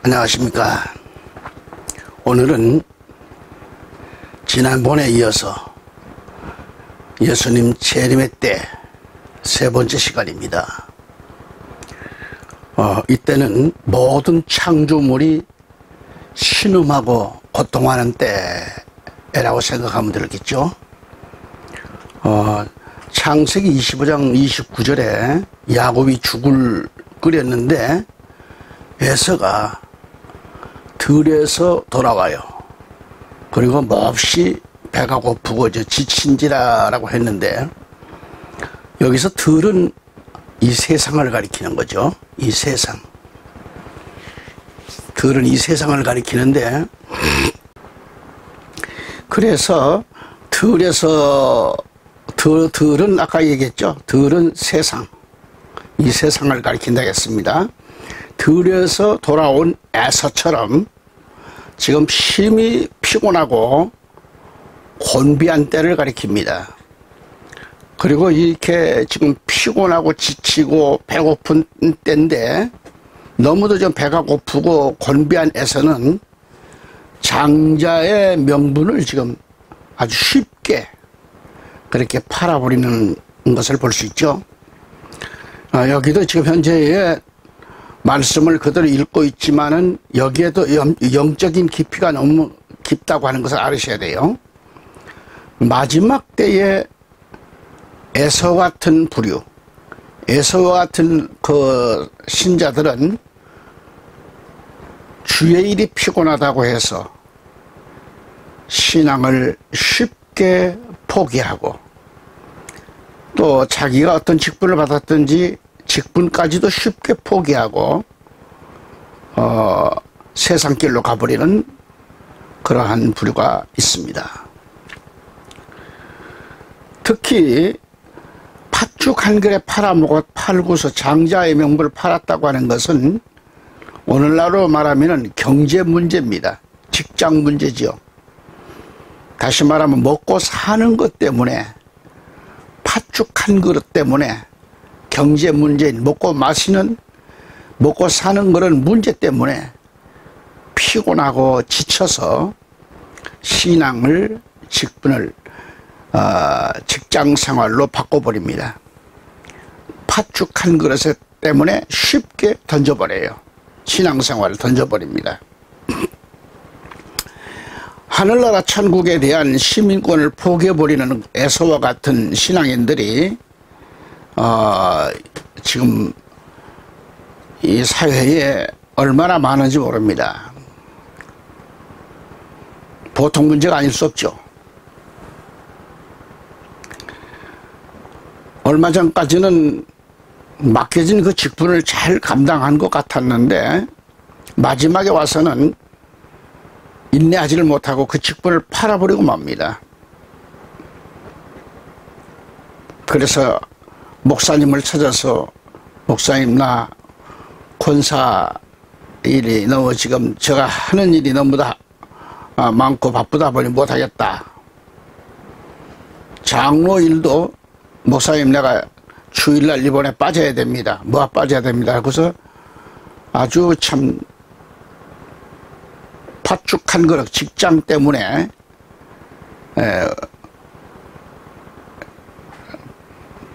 안녕하십니까. 오늘은 지난번에 이어서 예수님 재림의 때 세 번째 시간입니다. 이때는 모든 창조물이 신음하고 고통하는 때라고 생각하면 되겠죠. 창세기 25장 29절에 야곱이 죽을 끓였는데 에서가 들에서 돌아와요. 그리고 몹시 배가 고프고 지친지라라고 했는데, 여기서 들은 이 세상을 가리키는 거죠. 이 세상. 들은 이 세상을 가리키는데, 그래서 들은 아까 얘기했죠. 들은 세상. 이 세상을 가리킨다 했습니다. 들에서 돌아온 에서처럼 지금 심히 피곤하고 곤비한 때를 가리킵니다. 그리고 이렇게 지금 피곤하고 지치고 배고픈 때인데, 너무도 좀 배가 고프고 곤비한 에서는 장자의 명분을 지금 아주 쉽게 그렇게 팔아버리는 것을 볼 수 있죠. 여기도 지금 현재의 말씀을 그대로 읽고 있지만은 여기에도 영적인 깊이가 너무 깊다고 하는 것을 알으셔야 돼요. 마지막 때에 에서와 같은 부류, 에서와 같은 그 신자들은 주의 일이 피곤하다고 해서 신앙을 쉽게 포기하고, 또 자기가 어떤 직분을 받았든지 직분까지도 쉽게 포기하고 세상길로 가버리는 그러한 부류가 있습니다. 특히 팥죽 한 그릇 팔고서 장자의 명분을 팔았다고 하는 것은 오늘날로 말하면 경제 문제입니다. 직장 문제지요. 다시 말하면 먹고 사는 것 때문에, 팥죽 한 그릇 때문에, 경제 문제인 먹고 사는 그런 문제 때문에 피곤하고 지쳐서 신앙을, 직분을 직장 생활로 바꿔버립니다. 팥죽 한 그릇 때문에 쉽게 던져버려요. 신앙생활을 던져버립니다. 하늘나라 천국에 대한 시민권을 포기해버리는 에서와 같은 신앙인들이 지금 이 사회에 얼마나 많은지 모릅니다. 보통 문제가 아닐 수 없죠. 얼마 전까지는 맡겨진 그 직분을 잘 감당한 것 같았는데, 마지막에 와서는 인내하지를 못하고 그 직분을 팔아버리고 맙니다. 그래서 목사님을 찾아서, 목사님, 나 권사 일이 너무 지금 제가 하는 일이 너무 다 많고 바쁘다 보니 못하겠다. 장로 일도 목사님 내가 주일날 이번에 빠져야 됩니다. 뭐가 빠져야 됩니다. 그래서 아주 참 팥죽 한 그릇 직장 때문에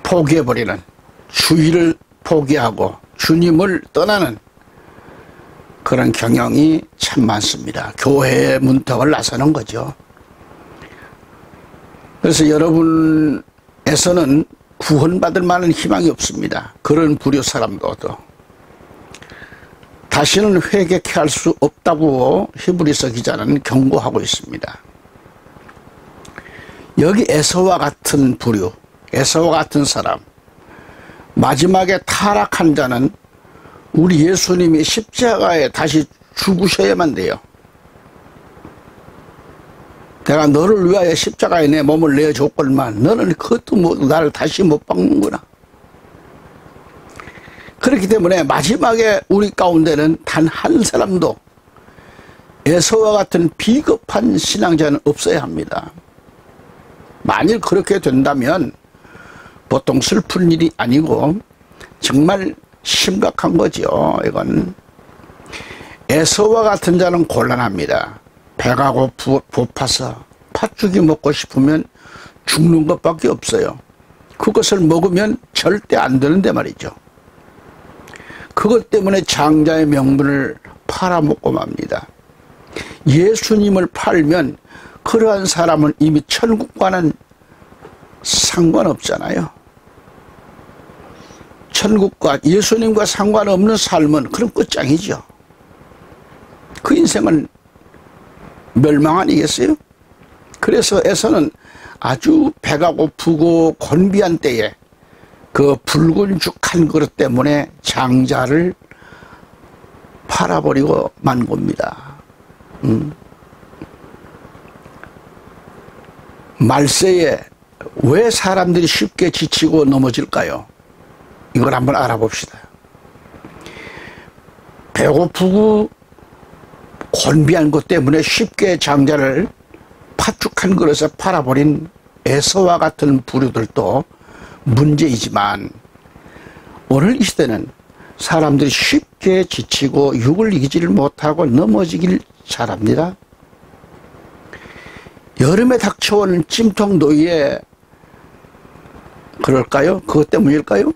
포기해버리는, 주일을 포기하고 주님을 떠나는 그런 경영이 참 많습니다. 교회의 문턱을 나서는 거죠. 그래서 여러분에서는 구원받을 만한 희망이 없습니다. 그런 부류 사람도 다시는 회개케 할 수 없다고 히브리서 기자는 경고하고 있습니다. 여기 에서와 같은 부류, 에서와 같은 사람, 마지막에 타락한 자는 우리 예수님이 십자가에 다시 죽으셔야만 돼요. 내가 너를 위하여 십자가에 내 몸을 내어줬건만 너는 그것도 나를 다시 못 박는구나. 그렇기 때문에 마지막에 우리 가운데는 단 한 사람도 에서와 같은 비겁한 신앙자는 없어야 합니다. 만일 그렇게 된다면 보통 슬픈 일이 아니고 정말 심각한 거죠. 이건 에서와 같은 자는 곤란합니다. 배가 고파서 팥죽이 먹고 싶으면 죽는 것밖에 없어요. 그것을 먹으면 절대 안 되는데 말이죠. 그것 때문에 장자의 명분을 팔아먹고 맙니다. 예수님을 팔면 그러한 사람은 이미 천국과는 상관없잖아요. 천국과 예수님과 상관없는 삶은 그럼 끝장이죠. 그 인생은 멸망 아니겠어요? 그래서 에서는 아주 배가 고프고 곤비한 때에 그 붉은 죽 한 그릇 때문에 장자를 팔아버리고 만 겁니다. 말세에 왜 사람들이 쉽게 지치고 넘어질까요? 이걸 한번 알아봅시다. 배고프고 곤비한 것 때문에 쉽게 장자를 팥죽 한 그릇에 팔아버린 에서와 같은 부류들도 문제이지만 오늘 이 시대는 사람들이 쉽게 지치고 육을 이기지를 못하고 넘어지길 잘합니다. 여름에 닥쳐오는 찜통더위에 그럴까요? 그것 때문일까요?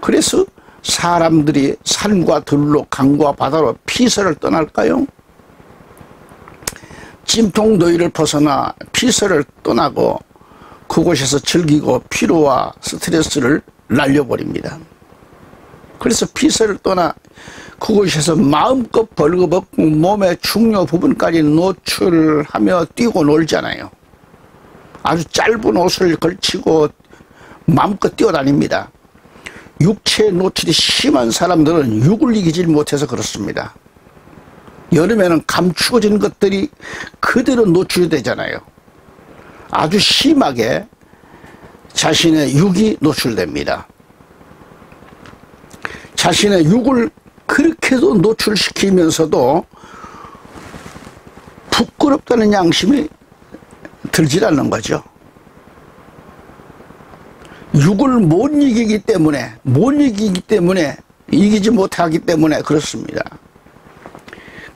그래서 사람들이 산과 들로 강과 바다로 피서를 떠날까요? 찜통더위를 벗어나 피서를 떠나고 그곳에서 즐기고 피로와 스트레스를 날려버립니다. 그래서 피서를 떠나 그곳에서 마음껏 벌거벗고 몸의 중요 부분까지 노출하며 뛰고 놀잖아요. 아주 짧은 옷을 걸치고 마음껏 뛰어다닙니다. 육체 노출이 심한 사람들은 육을 이기지 못해서 그렇습니다. 여름에는 감추어진 것들이 그대로 노출이 되잖아요. 아주 심하게 자신의 육이 노출됩니다. 자신의 육을 그렇게도 노출시키면서도 부끄럽다는 양심이 들질 않는 거죠. 육을 못 이기기 때문에 이기지 못하기 때문에 그렇습니다.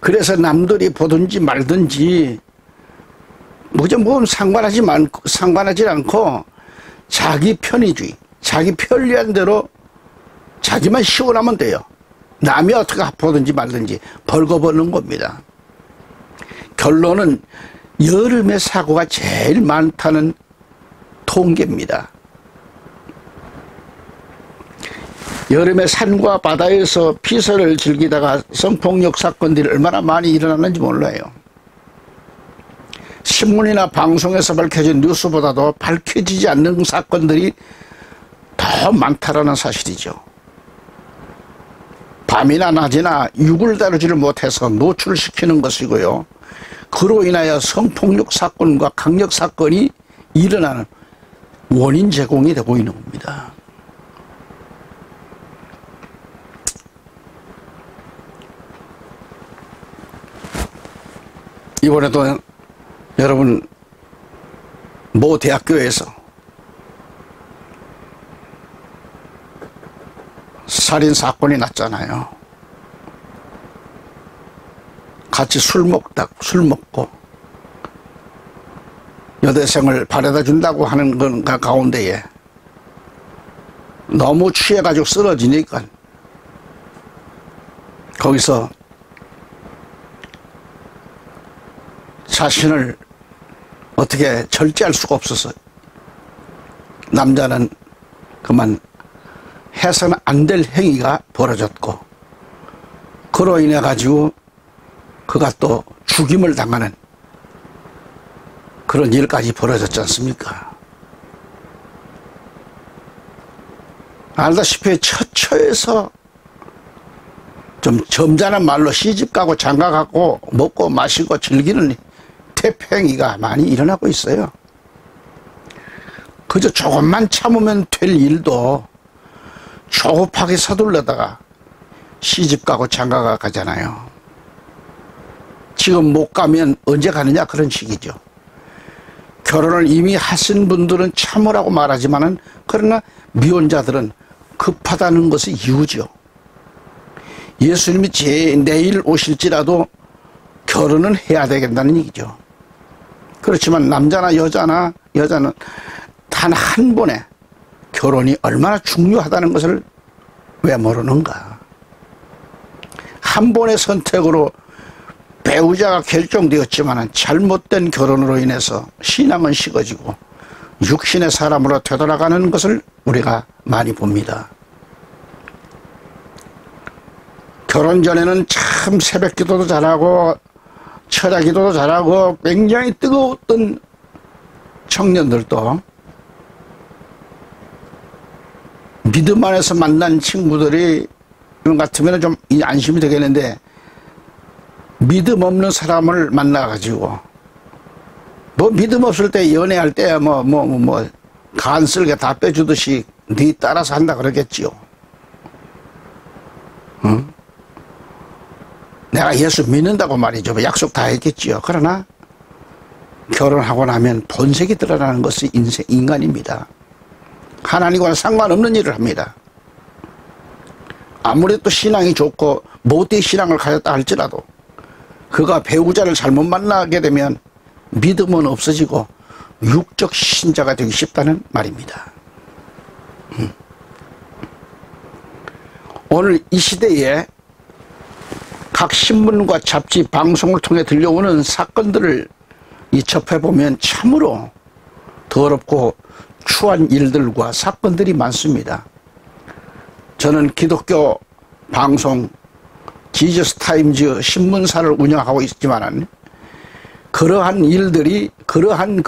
그래서 남들이 보든지 말든지 뭐 상관하지 않고 자기 편의주의, 자기 편리한 대로 자기만 시원하면 돼요. 남이 어떻게 보든지 말든지 벌거벗는 겁니다. 결론은 여름에 사고가 제일 많다는 통계입니다. 여름에 산과 바다에서 피서를 즐기다가 성폭력 사건들이 얼마나 많이 일어나는지 몰라요. 신문이나 방송에서 밝혀진 뉴스보다도 밝혀지지 않는 사건들이 더 많다라는 사실이죠. 밤이나 낮이나 육을 다루지를 못해서 노출시키는 것이고요. 그로 인하여 성폭력 사건과 강력 사건이 일어나는 원인 제공이 되고 있는 겁니다. 이번에도 여러분 모 대학교에서 살인 사건이 났잖아요. 같이 술 먹고 여대생을 바래다 준다고 하는 건 가운데에 너무 취해가지고 쓰러지니까 거기서 자신을 어떻게 절제할 수가 없어서 남자는 그만 해서는 안 될 행위가 벌어졌고 그로 인해 가지고 그가 또 죽임을 당하는 그런 일까지 벌어졌지 않습니까? 알다시피 처처에서 좀 점잖은 말로 시집가고 장가가고 먹고 마시고 즐기는 태평이가 많이 일어나고 있어요. 그저 조금만 참으면 될 일도 조급하게 서둘러다가 시집가고 장가가 가잖아요. 지금 못 가면 언제 가느냐 그런 식이죠. 결혼을 이미 하신 분들은 참으라고 말하지만은 그러나 미혼자들은 급하다는 것이 이유죠. 예수님이 내일 오실지라도 결혼은 해야 되겠다는 얘기죠. 그렇지만 남자나 여자는 단 한 번에 결혼이 얼마나 중요하다는 것을 왜 모르는가. 한 번의 선택으로 배우자가 결정되었지만 잘못된 결혼으로 인해서 신앙은 식어지고 육신의 사람으로 되돌아가는 것을 우리가 많이 봅니다. 결혼 전에는 참 새벽 기도도 잘하고 철야 기도도 잘하고 굉장히 뜨거웠던 청년들도 믿음 안에서 만난 친구들이 이런 같으면 좀 안심이 되겠는데, 믿음 없는 사람을 만나가지고 뭐 믿음 없을 때 연애할 때 간 쓸개 다 빼주듯이 네 따라서 한다 그러겠지요. 응? 내가 예수 믿는다고 말이죠. 약속 다 했겠지요. 그러나 결혼하고 나면 본색이 드러나는 것이 인간입니다. 하나님과는 상관없는 일을 합니다. 아무리 또 신앙이 좋고 못된 신앙을 가졌다 할지라도 그가 배우자를 잘못 만나게 되면 믿음은 없어지고 육적 신자가 되기 쉽다는 말입니다. 오늘 이 시대에 각 신문과 잡지, 방송을 통해 들려오는 사건들을 접해보면 참으로 더럽고 추한 일들과 사건들이 많습니다. 저는 기독교 방송 지저스 타임즈 신문사를 운영하고 있지만 그러한 일들이, 그러한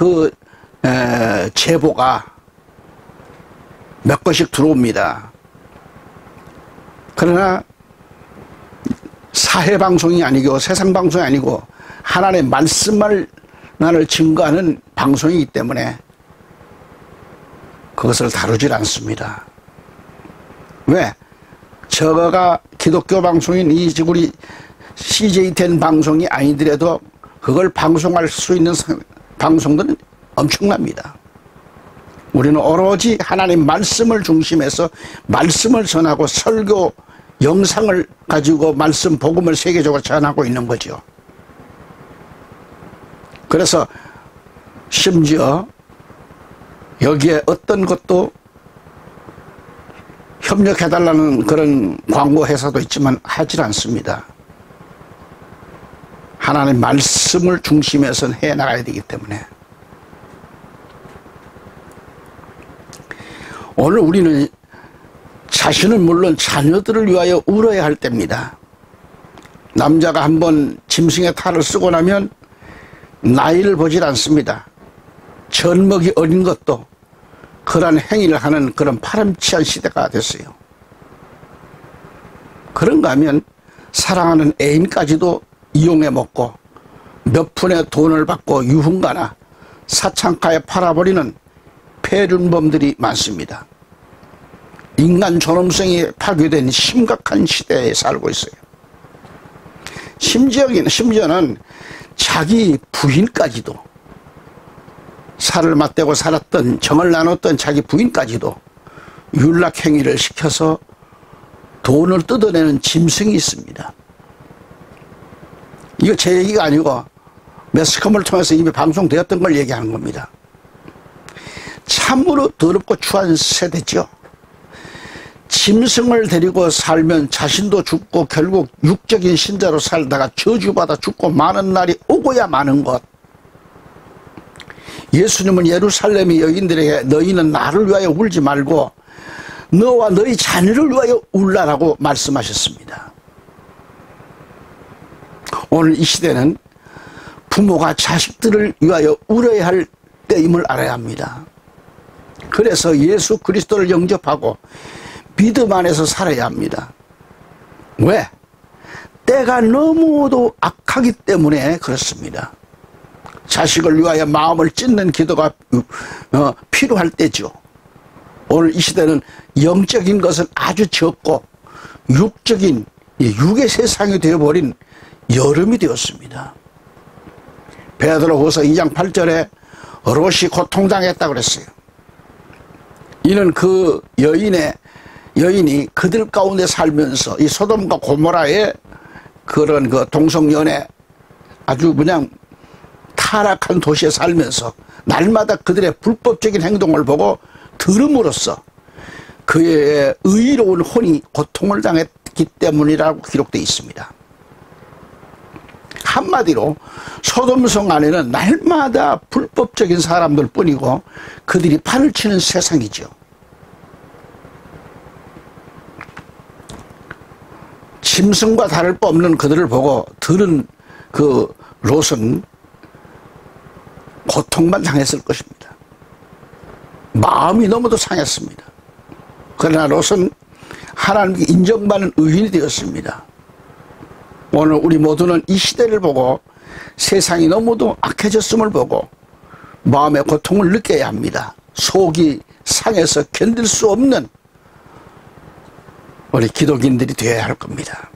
제보가 몇 건씩 들어옵니다. 그러나 사회방송이 아니고 세상방송이 아니고 하나님의 말씀을 증거하는 방송이기 때문에 그것을 다루질 않습니다. 왜? 저거가 기독교 방송인 우리 CJ10 방송이 아니더라도 그걸 방송할 수 있는 방송들은 엄청납니다. 우리는 오로지 하나님 말씀을 중심해서 말씀을 전하고 설교 영상을 가지고 말씀 복음을 세계적으로 전하고 있는 거죠. 그래서 심지어 여기에 어떤 것도 협력해달라는 그런 광고 회사도 있지만 하질 않습니다. 하나님 말씀을 중심해서 해나가야 되기 때문에. 오늘 우리는 자신은 물론 자녀들을 위하여 울어야 할 때입니다. 남자가 한번 짐승의 탈을 쓰고 나면 나이를 보질 않습니다. 젖먹이 어린 것도 그런 행위를 하는 그런 파렴치한 시대가 됐어요. 그런가 하면 사랑하는 애인까지도 이용해 먹고 몇 푼의 돈을 받고 유흥가나 사창가에 팔아버리는 폐륜범들이 많습니다. 인간 존엄성이 파괴된 심각한 시대에 살고 있어요. 심지어는 자기 부인까지도, 살을 맞대고 살았던, 정을 나눴던 자기 부인까지도 윤락행위를 시켜서 돈을 뜯어내는 짐승이 있습니다. 이거 제 얘기가 아니고 매스컴을 통해서 이미 방송되었던 걸 얘기하는 겁니다. 참으로 더럽고 추한 세대죠. 짐승을 데리고 살면 자신도 죽고 결국 육적인 신자로 살다가 저주받아 죽고 마는 날이 오고야 마는 것. 예수님은 예루살렘의 여인들에게 너희는 나를 위하여 울지 말고 너와 너희 자녀를 위하여 울라라고 말씀하셨습니다. 오늘 이 시대는 부모가 자식들을 위하여 울어야 할 때임을 알아야 합니다. 그래서 예수 그리스도를 영접하고 믿음 안에서 살아야 합니다. 왜? 때가 너무도 악하기 때문에 그렇습니다. 자식을 위하여 마음을 찢는 기도가 필요할 때죠. 오늘 이 시대는 영적인 것은 아주 적고 육적인 육의 세상이 되어버린 여름이 되었습니다. 베드로후서 2장 8절에 롯이 고통당했다고 그랬어요. 이는 그 여인의 여인이 그들 가운데 살면서 이 소돔과 고모라의 그런 그 동성연애 아주 그냥 타락한 도시에 살면서 날마다 그들의 불법적인 행동을 보고 들음으로써 그의 의로운 혼이 고통을 당했기 때문이라고 기록되어 있습니다. 한마디로 소돔성 안에는 날마다 불법적인 사람들 뿐이고 그들이 판을 치는 세상이죠. 짐승과 다를 바 없는 그들을 보고 들은 그 롯은 고통만 당했을 것입니다. 마음이 너무도 상했습니다. 그러나 롯은 하나님께 인정받는 의인이 되었습니다. 오늘 우리 모두는 이 시대를 보고 세상이 너무도 악해졌음을 보고 마음의 고통을 느껴야 합니다. 속이 상해서 견딜 수 없는 우리 기독인들이 되어야 할 겁니다.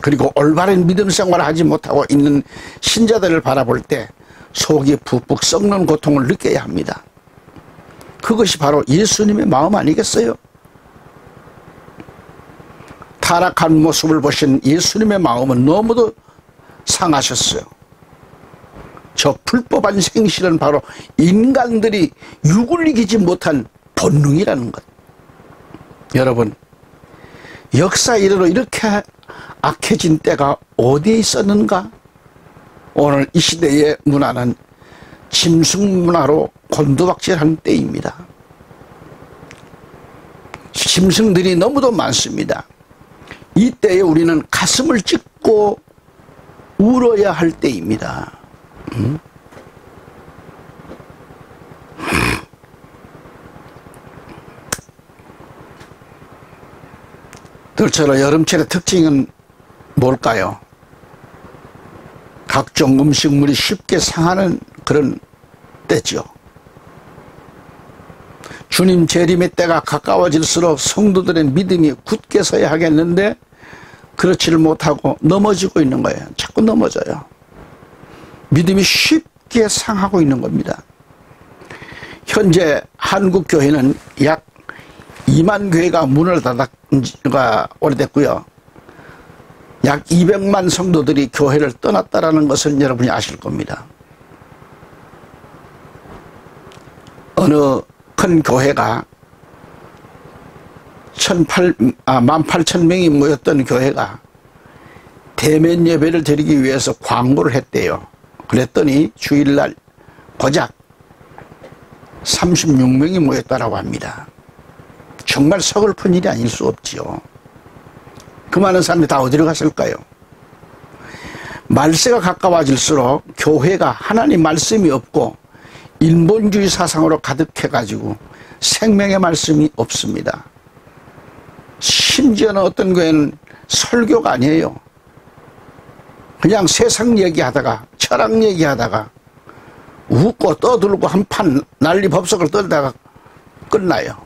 그리고 올바른 믿음 생활을 하지 못하고 있는 신자들을 바라볼 때 속이 푹푹 썩는 고통을 느껴야 합니다. 그것이 바로 예수님의 마음 아니겠어요? 타락한 모습을 보신 예수님의 마음은 너무도 상하셨어요. 저 불법한 생실은 바로 인간들이 육을 이기지 못한 본능이라는 것. 여러분, 역사 이래로 이렇게 악해진 때가 어디에 있었는가? 오늘 이 시대의 문화는 짐승 문화로 곤두박질한 때입니다. 짐승들이 너무도 많습니다. 이때에 우리는 가슴을 찢고 울어야 할 때입니다. 들처럼 여름철의 특징은 뭘까요? 각종 음식물이 쉽게 상하는 그런 때죠. 주님 재림의 때가 가까워질수록 성도들의 믿음이 굳게 서야 하겠는데 그렇지를 못하고 넘어지고 있는 거예요. 자꾸 넘어져요. 믿음이 쉽게 상하고 있는 겁니다. 현재 한국 교회는 약 2만 교회가 문을 닫은 지가 오래됐고요. 약 200만 성도들이 교회를 떠났다라는 것을 여러분이 아실 겁니다. 어느 큰 교회가 18,000명이 모였던 교회가 대면 예배를 드리기 위해서 광고를 했대요. 그랬더니 주일날 고작 36명이 모였다라고 합니다. 정말 서글픈 일이 아닐 수 없지요. 그 많은 사람들이 다 어디로 갔을까요? 말세가 가까워질수록 교회가 하나님 말씀이 없고 인본주의 사상으로 가득해가지고 생명의 말씀이 없습니다. 심지어는 어떤 교회는 설교가 아니에요. 그냥 세상 얘기하다가 철학 얘기하다가 웃고 떠들고 한판 난리 법석을 떨다가 끝나요.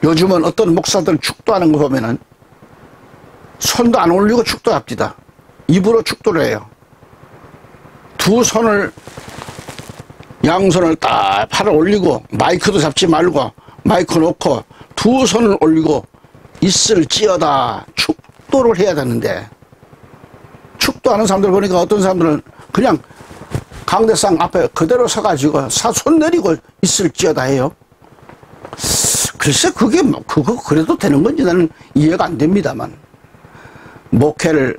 요즘은 어떤 목사들 축도하는 거 보면은 손도 안 올리고 축도합니다. 입으로 축도를 해요. 두 손을 양손을 딱 팔을 올리고 마이크도 잡지 말고 마이크 놓고 두 손을 올리고 있을 찌어다 축도를 해야 되는데 축도하는 사람들 보니까 어떤 사람들은 그냥 강대상 앞에 그대로 서가지고 손 내리고 있을 찌어다 해요. 글쎄 그게 그거 그래도 되는 건지 나는 이해가 안 됩니다만 목사를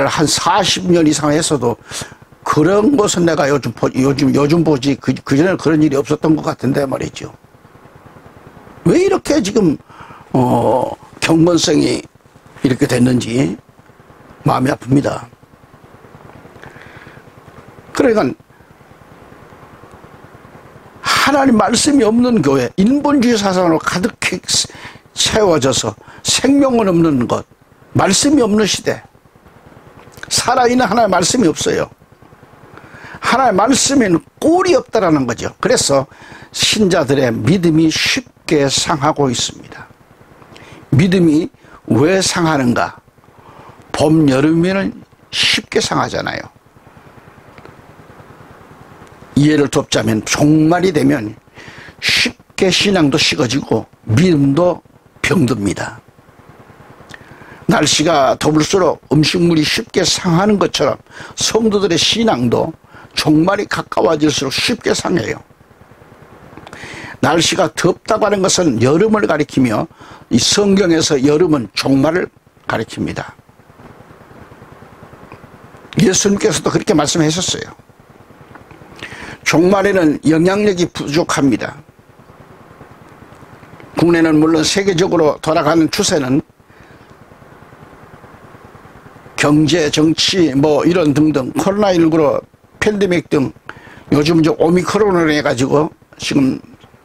한 40년 이상 했어도 그런 것은 내가 요즘 보지 그전에는 그런 일이 없었던 것 같은데 말이죠. 왜 이렇게 지금 경건성이 이렇게 됐는지 마음이 아픕니다. 그러니까 하나님 말씀이 없는 교회, 인본주의 사상으로 가득 채워져서 생명은 없는 것, 말씀이 없는 시대, 살아있는 하나님의 말씀이 없어요. 하나님의 말씀에는 꼴이 없다라는 거죠. 그래서 신자들의 믿음이 쉽게 상하고 있습니다. 믿음이 왜 상하는가? 봄, 여름에는 쉽게 상하잖아요. 이해를 돕자면 종말이 되면 쉽게 신앙도 식어지고 믿음도 병듭니다. 날씨가 더울수록 음식물이 쉽게 상하는 것처럼 성도들의 신앙도 종말이 가까워질수록 쉽게 상해요. 날씨가 덥다고 하는 것은 여름을 가리키며 이 성경에서 여름은 종말을 가리킵니다. 예수님께서도 그렇게 말씀하셨어요. 종말에는 영향력이 부족합니다. 국내는 물론 세계적으로 돌아가는 추세는 경제, 정치, 이런 등등 코로나19로 팬데믹 등 요즘 이제 오미크론을 해가지고 지금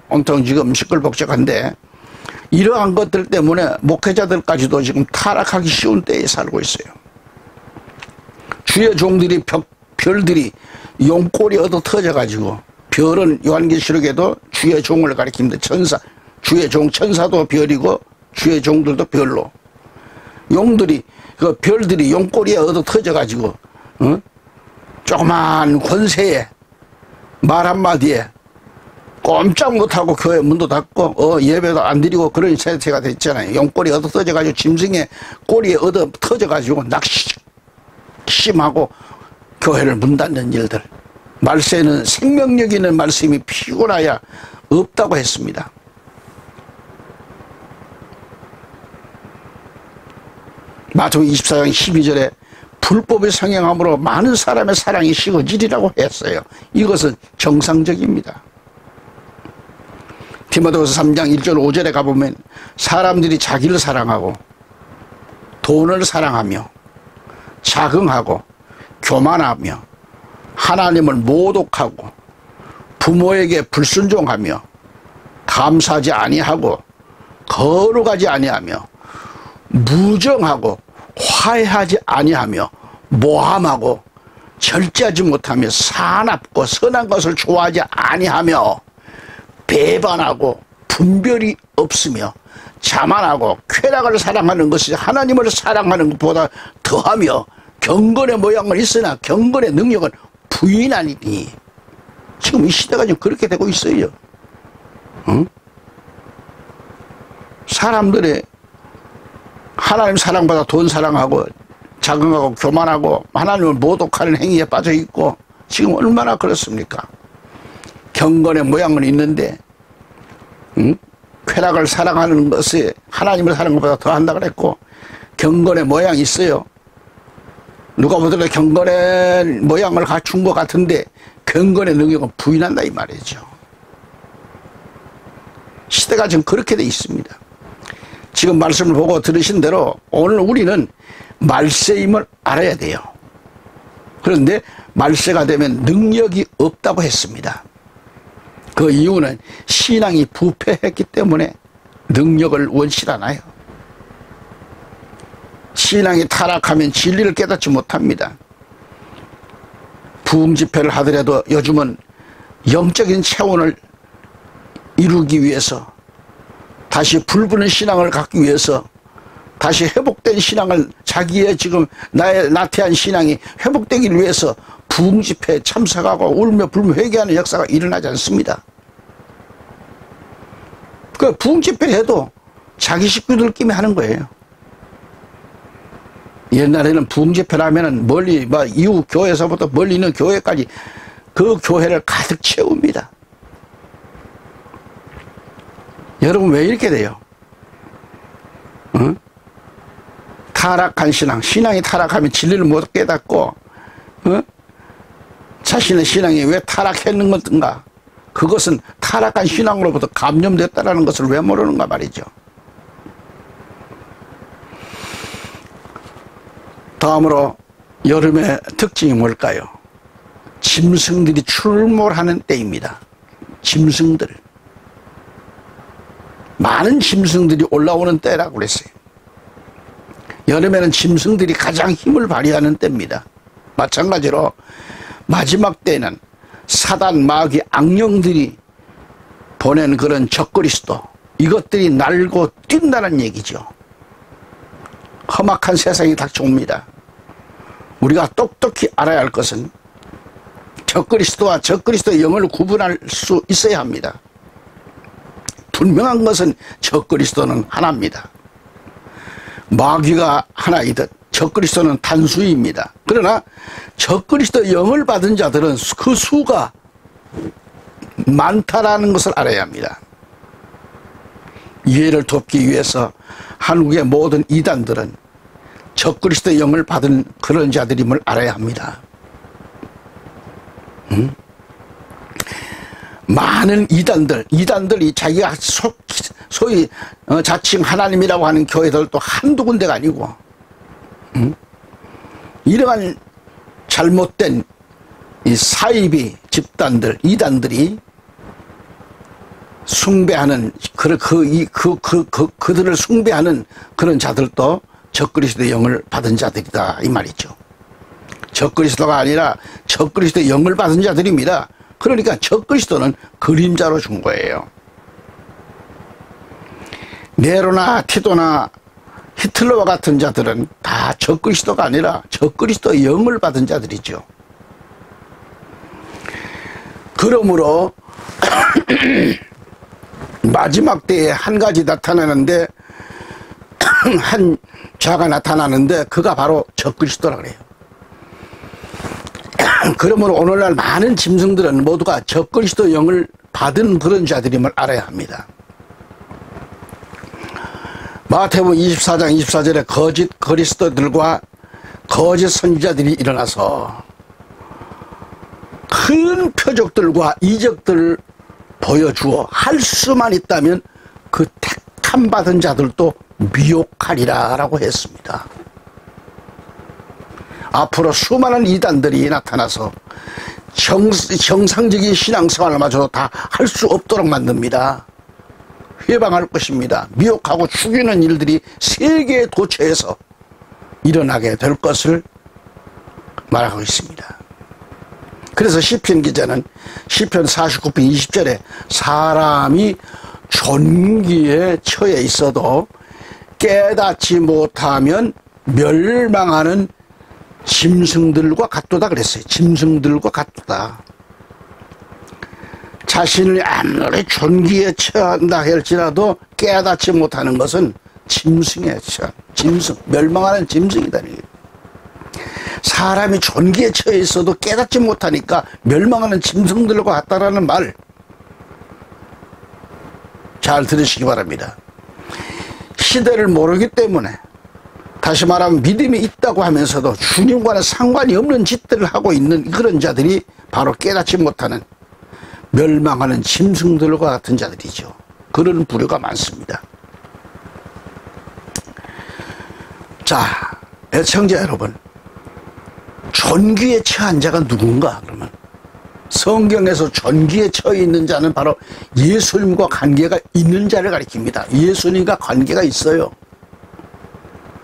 온통 지금 시끌벅적한데 이러한 것들 때문에 목회자들까지도 지금 타락하기 쉬운 때에 살고 있어요. 주의 종들이 별들이 용꼬리 얻어 터져가지고 별은 요한계시록에도 주의 종을 가리킵니다. 천사, 주의 종, 천사도 별이고 주의 종들도 별로. 용들이 그 별들이 용꼬리에 얻어 터져가지고 조그만 권세에 말 한마디에 꼼짝 못하고 교회 문도 닫고 예배도 안 드리고 그런 세태가 됐잖아요. 용꼬리 얻어 터져가지고 짐승의 꼬리에 얻어 터져가지고 낙심하고 교회를 문 닫는 일들. 말세는 생명력 있는 말씀이 피곤하야 없다고 했습니다. 마태복음 24장 12절에 불법의 성행함으로 많은 사람의 사랑이 식어지리라고 했어요. 이것은 정상적입니다. 디모데후서 3장 1절 5절에 가보면 사람들이 자기를 사랑하고 돈을 사랑하며 자긍하고 교만하며 하나님을 모독하고 부모에게 불순종하며 감사하지 아니하고 거룩하지 아니하며 무정하고 화해하지 아니하며 모함하고 절제하지 못하며 사납고 선한 것을 좋아하지 아니하며 배반하고 분별이 없으며 자만하고 쾌락을 사랑하는 것이 하나님을 사랑하는 것보다 더하며 경건의 모양은 있으나 경건의 능력은 부인하니니. 지금 이 시대가 지금 그렇게 되고 있어요. 사람들의 하나님 사랑보다 돈 사랑하고 자긍하고 교만하고 하나님을 모독하는 행위에 빠져 있고 지금 얼마나 그렇습니까? 경건의 모양은 있는데 쾌락을 사랑하는 것이 하나님을 사랑하는 것보다 더한다 그랬고 경건의 모양이 있어요. 누가 보더라도 경건의 모양을 갖춘 것 같은데 경건의 능력은 부인한다 이 말이죠. 시대가 지금 그렇게 돼 있습니다. 지금 말씀을 보고 들으신 대로 오늘 우리는 말세임을 알아야 돼요. 그런데 말세가 되면 능력이 없다고 했습니다. 그 이유는 신앙이 부패했기 때문에 능력을 원치않아요. 신앙이 타락하면 진리를 깨닫지 못합니다. 부흥 집회를 하더라도 요즘은 영적인 체온을 이루기 위해서 다시 불붙는 신앙을 갖기 위해서 다시 회복된 신앙을 자기의 지금 나태한 신앙이 회복되기 위해서 부흥 집회에 참석하고 울며 불며 회개하는 역사가 일어나지 않습니다. 그 부흥 집회를 해도 자기 식구들끼리 하는 거예요. 옛날에는 부흥 집회를 하면은 멀리 이웃 교회에서부터 멀리 있는 교회까지 그 교회를 가득 채웁니다. 여러분 왜 이렇게 돼요? 타락한 신앙이 타락하면 진리를 못 깨닫고 자신의 신앙이 왜 타락했는 건가? 그것은 타락한 신앙으로부터 감염됐다는 것을 왜 모르는가 말이죠. 다음으로 여름의 특징이 뭘까요? 짐승들이 출몰하는 때입니다. 짐승들. 많은 짐승들이 올라오는 때라고 그랬어요. 여름에는 짐승들이 가장 힘을 발휘하는 때입니다. 마찬가지로 마지막 때는 사단, 마귀, 악령들이 보낸 그런 적그리스도 이것들이 날고 뛴다는 얘기죠. 험악한 세상이 닥쳐옵니다. 우리가 똑똑히 알아야 할 것은 적그리스도와 적그리스도의 영을 구분할 수 있어야 합니다. 분명한 것은 적그리스도는 하나입니다. 마귀가 하나이듯 적그리스도는 단수입니다. 그러나 적그리스도 영을 받은 자들은 그 수가 많다라는 것을 알아야 합니다. 이해를 돕기 위해서 한국의 모든 이단들은 적그리스도 영을 받은 그런 자들임을 알아야 합니다. 많은 이단들이 자기가 소위 자칭 하나님이라고 하는 교회들도 한두 군데가 아니고 이러한 잘못된 이 사이비 집단들, 이단들이 숭배하는 그들을 숭배하는 그런 자들도 적그리스도 영을 받은 자들이다 이 말이죠. 적그리스도가 아니라 적그리스도 영을 받은 자들입니다. 그러니까 적그리스도는 그림자로 준 거예요. 네로나 티도나 히틀러와 같은 자들은 다 적그리스도가 아니라 적그리스도 영을 받은 자들이죠. 그러므로 마지막 때에 한 가지 나타나는데 한 자가 나타나는데 그가 바로 적그리스도라 그래요. 그러므로 오늘날 많은 짐승들은 모두가 적그리스도 영을 받은 그런 자들임을 알아야 합니다. 마태복음 24장 24절에 거짓 그리스도들과 거짓 선지자들이 일어나서 큰 표적들과 이적들을 보여주어 할 수만 있다면 그 택함 받은 자들도 미혹하리라 라고 했습니다. 앞으로 수많은 이단들이 나타나서 정상적인 신앙생활마저도 다 할 수 없도록 만듭니다. 회방할 것입니다. 미혹하고 죽이는 일들이 세계에 도처에서 일어나게 될 것을 말하고 있습니다. 그래서 시편 기자는 시편 49편 20절에 사람이 존귀에 처해 있어도 깨닫지 못하면 멸망하는 짐승들과 같도다 그랬어요. 짐승들과 같도다. 자신을 아무리 존귀에 처한다 할지라도 깨닫지 못하는 것은 짐승에 처한 짐승, 멸망하는 짐승이다. 사람이 존귀에 처해 있어도 깨닫지 못하니까 멸망하는 짐승들과 같다라는 말 잘 들으시기 바랍니다. 시대를 모르기 때문에 다시 말하면 믿음이 있다고 하면서도 주님과는 상관이 없는 짓들을 하고 있는 그런 자들이 바로 깨닫지 못하는 멸망하는 짐승들과 같은 자들이죠. 그런 부류가 많습니다. 자, 애청자 여러분, 존귀에 처한 자가 누군가? 그러면 성경에서 존귀에 처해 있는 자는 바로 예수님과 관계가 있는 자를 가리킵니다. 예수님과 관계가 있어요.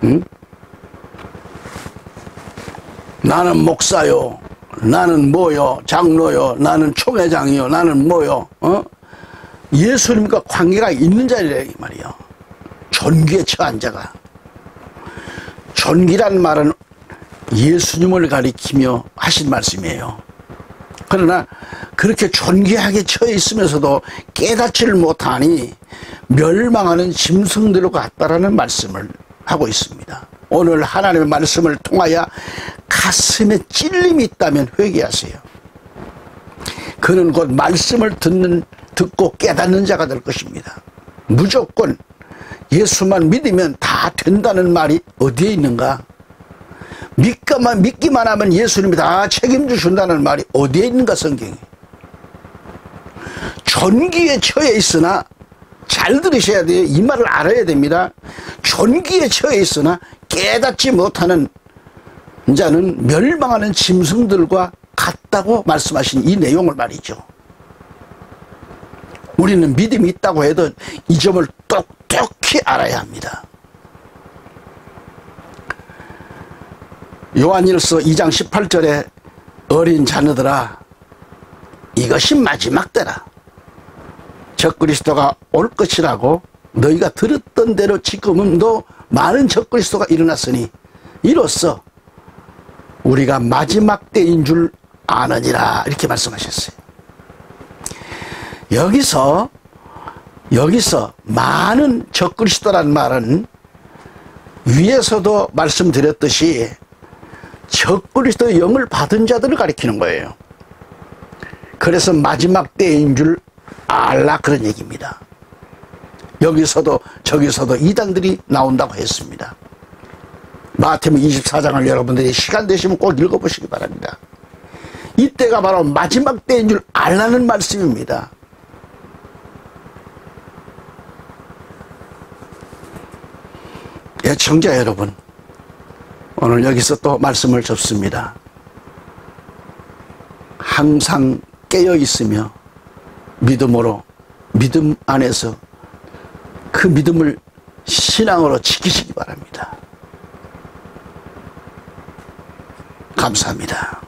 응? 나는 목사요, 나는 뭐요, 장로요, 나는 총회장이요, 나는 뭐요, 예수님과 관계가 있는 자리라 이 말이요. 존귀에 처한 자가. 존귀란 말은 예수님을 가리키며 하신 말씀이에요. 그러나 그렇게 존귀하게 처해 있으면서도 깨닫지를 못하니 멸망하는 짐승들과 같다라는 말씀을 하고 있습니다. 오늘 하나님의 말씀을 통하여 가슴에 찔림이 있다면 회개하세요. 그는 곧 말씀을 듣고 깨닫는 자가 될 것입니다. 무조건 예수만 믿으면 다 된다는 말이 어디에 있는가? 믿기만 하면 예수님이 다 책임져 준다는 말이 어디에 있는가 성경에. 존귀에 처해 있으나 잘 들으셔야 돼요. 이 말을 알아야 됩니다. 존귀에 처해 있으나 깨닫지 못하는 자는 멸망하는 짐승들과 같다고 말씀하신 이 내용을 말이죠. 우리는 믿음이 있다고 해도 이 점을 똑똑히 알아야 합니다. 요한일서 2장 18절에 어린 자녀들아 이것이 마지막 때라. 적그리스도가 올 것이라고 너희가 들었던 대로 지금도 많은 적그리스도가 일어났으니 이로써 우리가 마지막 때인 줄 아느니라 이렇게 말씀하셨어요. 여기서 여기서 많은 적그리스도란 말은 위에서도 말씀드렸듯이 적그리스도의 영을 받은 자들을 가리키는 거예요. 그래서 마지막 때인 줄 알라 그런 얘기입니다. 여기서도 저기서도 이단들이 나온다고 했습니다. 마태복음 24장을 여러분들이 시간 되시면 꼭 읽어보시기 바랍니다. 이때가 바로 마지막 때인 줄 알라는 말씀입니다. 애청자 여러분, 오늘 여기서 또 말씀을 접습니다. 항상 깨어 있으며 믿음으로, 믿음 안에서 그 믿음을 신앙으로 지키시기 바랍니다. 감사합니다.